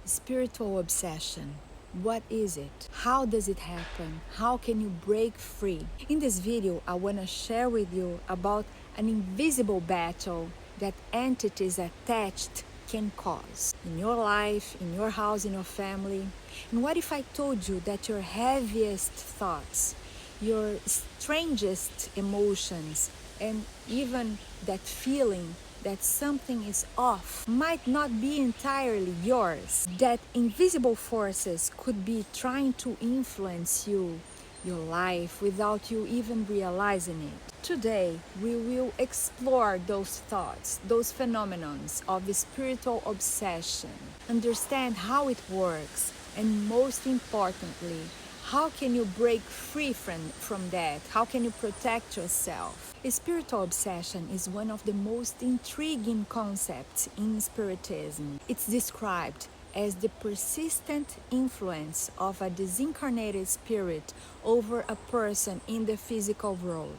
Spiritual obsession. What is it? How does it happen? How can you break free? In this video, I want to share with you about an invisible battle that entities attached can cause in your life, in your house, in your family. And what if I told you that your heaviest thoughts, your strangest emotions, and even that feeling that something is off might not be entirely yours, that invisible forces could be trying to influence you, your life, without you even realizing it? Today, we will explore those thoughts, those phenomena of spiritual obsession, understand how it works, and most importantly, how can you break free from that? How can you protect yourself? Spiritual obsession is one of the most intriguing concepts in Spiritism. It's described as the persistent influence of a disincarnated spirit over a person in the physical world,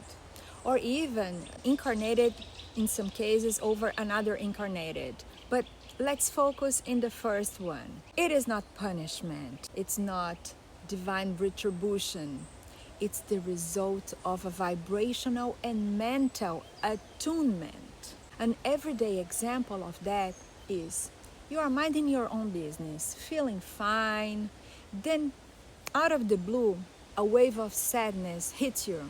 or even incarnated in some cases over another incarnated. But let's focus in the first one. It is not punishment. It's not divine retribution. It's the result of a vibrational and mental attunement. An everyday example of that is you are minding your own business, feeling fine, then out of the blue, a wave of sadness hits you,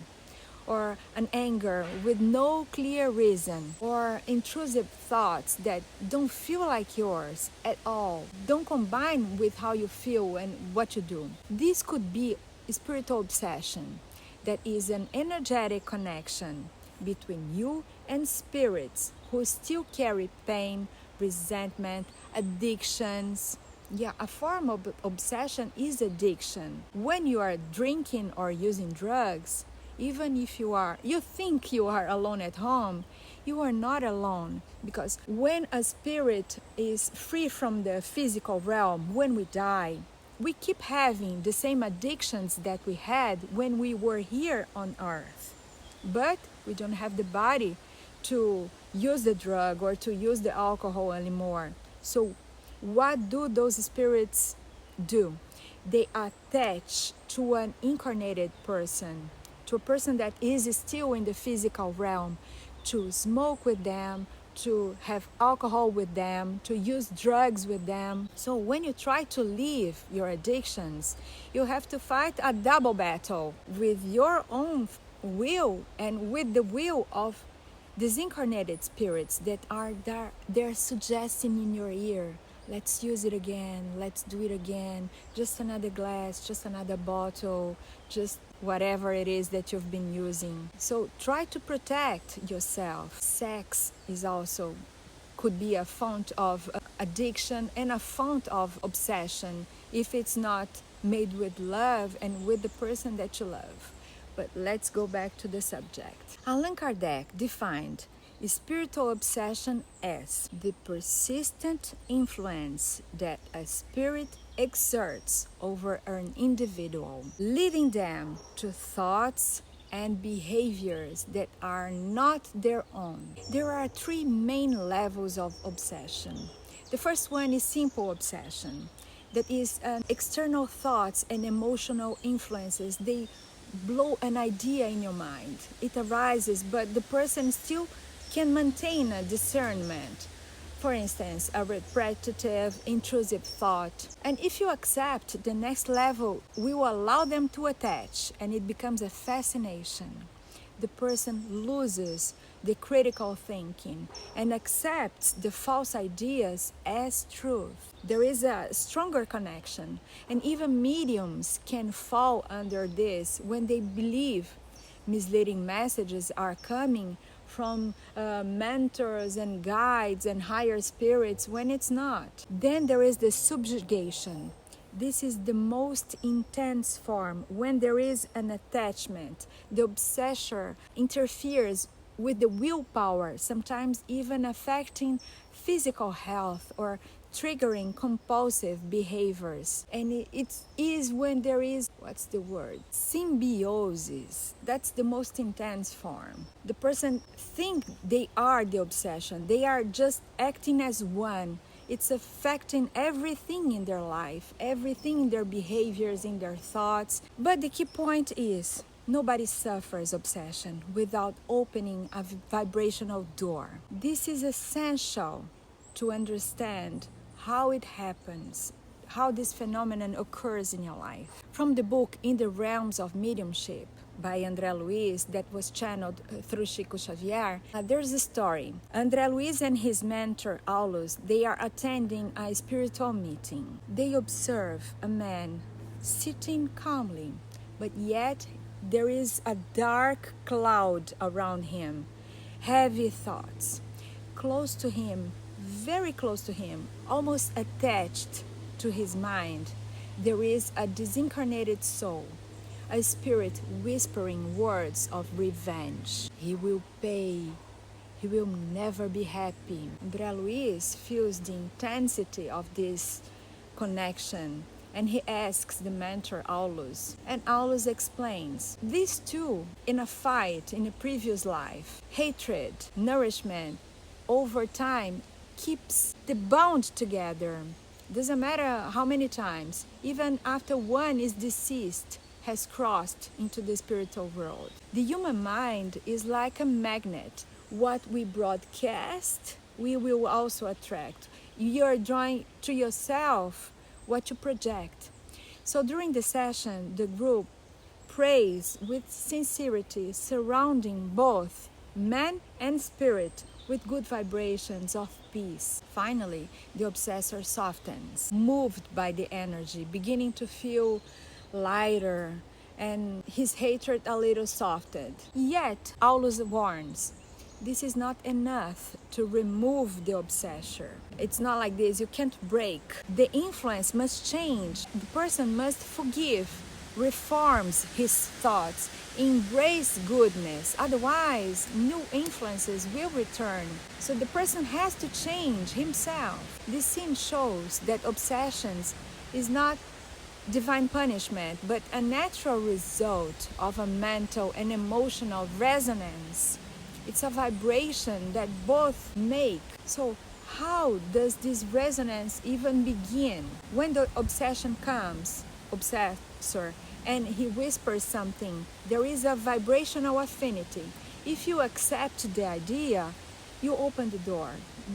or an anger with no clear reason, or intrusive thoughts that don't feel like yours at all, don't combine with how you feel and what you do. This could be spiritual obsession, that is an energetic connection between you and spirits who still carry pain, resentment, addictions. Yeah, a form of obsession is addiction. When you are drinking or using drugs, even if you think you are alone at home, you are not alone, because when a spirit is free from the physical realm, when we die, we keep having the same addictions that we had when we were here on earth. But we don't have the body to use the drug or to use the alcohol anymore. So what do those spirits do? They attach to an incarnated person, to a person that is still in the physical realm, to smoke with them, to have alcohol with them, to use drugs with them. So when you try to leave your addictions, you have to fight a double battle with your own will and with the will of disincarnated spirits that are there. They're suggesting in your ear, let's use it again, let's do it again, just another glass, just another bottle, just whatever it is that you've been using. So try to protect yourself. Sex is also could be a font of addiction and a font of obsession if it's not made with love and with the person that you love. But let's go back to the subject. Allan Kardec defined spiritual obsession as the persistent influence that a spirit exerts over an individual, leading them to thoughts and behaviors that are not their own. There are three main levels of obsession. The first one is simple obsession, that is external thoughts and emotional influences. They blow an idea in your mind. It arises, but the person still can maintain a discernment. For instance, a repetitive, intrusive thought. And if you accept, the next level will allow them to attach, and it becomes a fascination. The person loses the critical thinking and accepts the false ideas as truth. There is a stronger connection, and even mediums can fall under this when they believe misleading messages are coming from mentors and guides and higher spirits when it's not. Then there is the subjugation. This is the most intense form, when there is an attachment. The obsessor interferes with the willpower, sometimes even affecting physical health or triggering compulsive behaviors. And it is when there is, symbiosis. That's the most intense form. The person think they are the obsession. They are just acting as one It's affecting everything in their life, everything in their behaviors, in their thoughts. But the key point is, nobody suffers obsession without opening a vibrational door. This is essential to understand how it happens, how this phenomenon occurs in your life. From the book In the Realms of Mediumship by André Luiz, that was channeled through Chico Xavier, there's a story. André Luiz and his mentor Aulus, they are attending a spiritual meeting. They observe a man sitting calmly, but yet there is a dark cloud around him, heavy thoughts. Close to him, very close to him, almost attached to his mind, there is a disincarnated soul, a spirit whispering words of revenge. He will pay. He will never be happy. André Luiz feels the intensity of this connection, and he asks the mentor Aulus, and Aulus explains, these two, in a fight in a previous life, hatred, nourishment, over time keeps the bond together. Doesn't matter how many times, even after one is deceased, has crossed into the spiritual world. The human mind is like a magnet. What we broadcast, we will also attract. You are drawing to yourself what you project. So during the session, the group prays with sincerity, surrounding both man and spirit with good vibrations of peace. Finally, the obsessor softens, moved by the energy, beginning to feel lighter, and his hatred a little softened. Yet, Aulus warns, this is not enough to remove the obsessor. It's not like this, you can't break. The influence must change. The person must forgive, reforms his thoughts, embrace goodness. Otherwise, new influences will return. So the person has to change himself. This scene shows that obsessions is not divine punishment, but a natural result of a mental and emotional resonance. It's a vibration that both make. So how does this resonance even begin? When the obsession comes, obsessor, and he whispers something, there is a vibrational affinity. If you accept the idea, you open the door.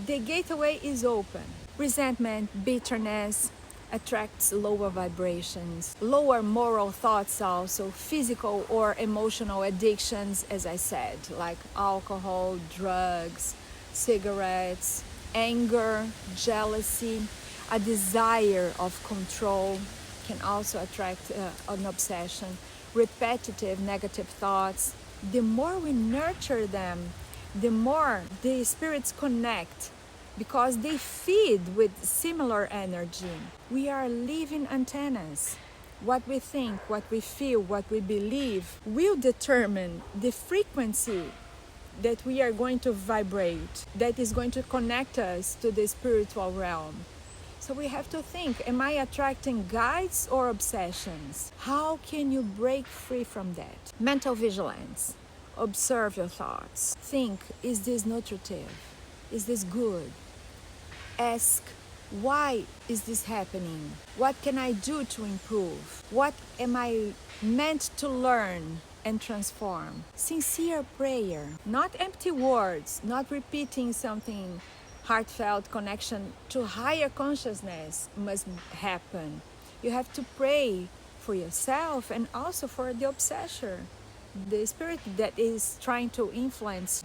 The gateway is open. Resentment, bitterness attracts lower vibrations, lower moral thoughts also, physical or emotional addictions, as I said, like alcohol, drugs, cigarettes, anger, jealousy, a desire of control can also attract an obsession, repetitive negative thoughts. The more we nurture them, the more the spirits connect, because they feed with similar energy. We are living antennas. What we think, what we feel, what we believe will determine the frequency that we are going to vibrate, that is going to connect us to the spiritual realm. So we have to think, am I attracting guides or obsessions? How can you break free from that? Mental vigilance. Observe your thoughts. Think, is this nutritive? Is this good? Ask, why is this happening? What can I do to improve? What am I meant to learn and transform? Sincere prayer, not empty words, not repeating something. Heartfelt connection to higher consciousness must happen. You have to pray for yourself and also for the obsessor, the spirit that is trying to influence.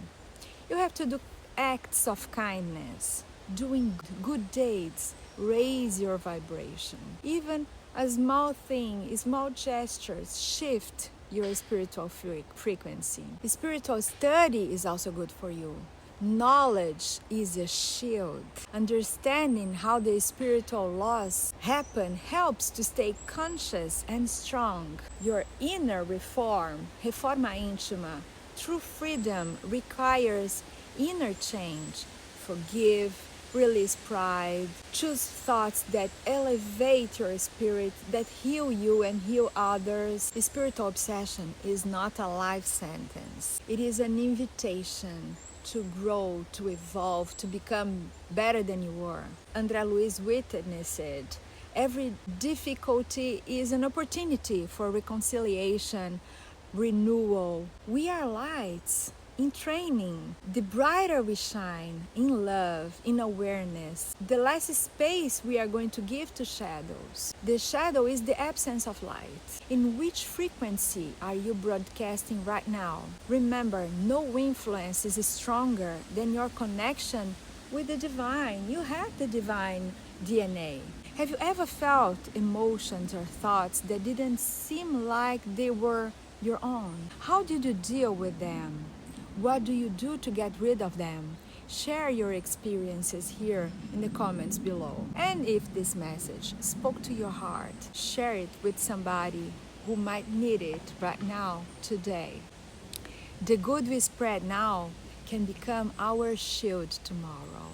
You have to do acts of kindness. Doing good deeds raise your vibration. Even a small thing, small gestures shift your spiritual frequency. Spiritual study is also good for you. Knowledge is a shield. Understanding how the spiritual laws happen helps to stay conscious and strong. Your inner reforma íntima, true freedom requires inner change. Forgive, release pride, choose thoughts that elevate your spirit, that heal you and heal others. Spiritual obsession is not a life sentence. It is an invitation to grow, to evolve, to become better than you were. André Luiz witnessed it. Every difficulty is an opportunity for reconciliation, renewal. We are lights in training. The brighter we shine in love, in awareness, the less space we are going to give to shadows. The shadow is the absence of light. In which frequency are you broadcasting right now? Remember, no influence is stronger than your connection with the divine. You have the divine DNA. Have you ever felt emotions or thoughts that didn't seem like they were your own? How did you deal with them? What do you do to get rid of them? Share your experiences here in the comments below. And if this message spoke to your heart, share it with somebody who might need it right now, today. The good we spread now can become our shield tomorrow.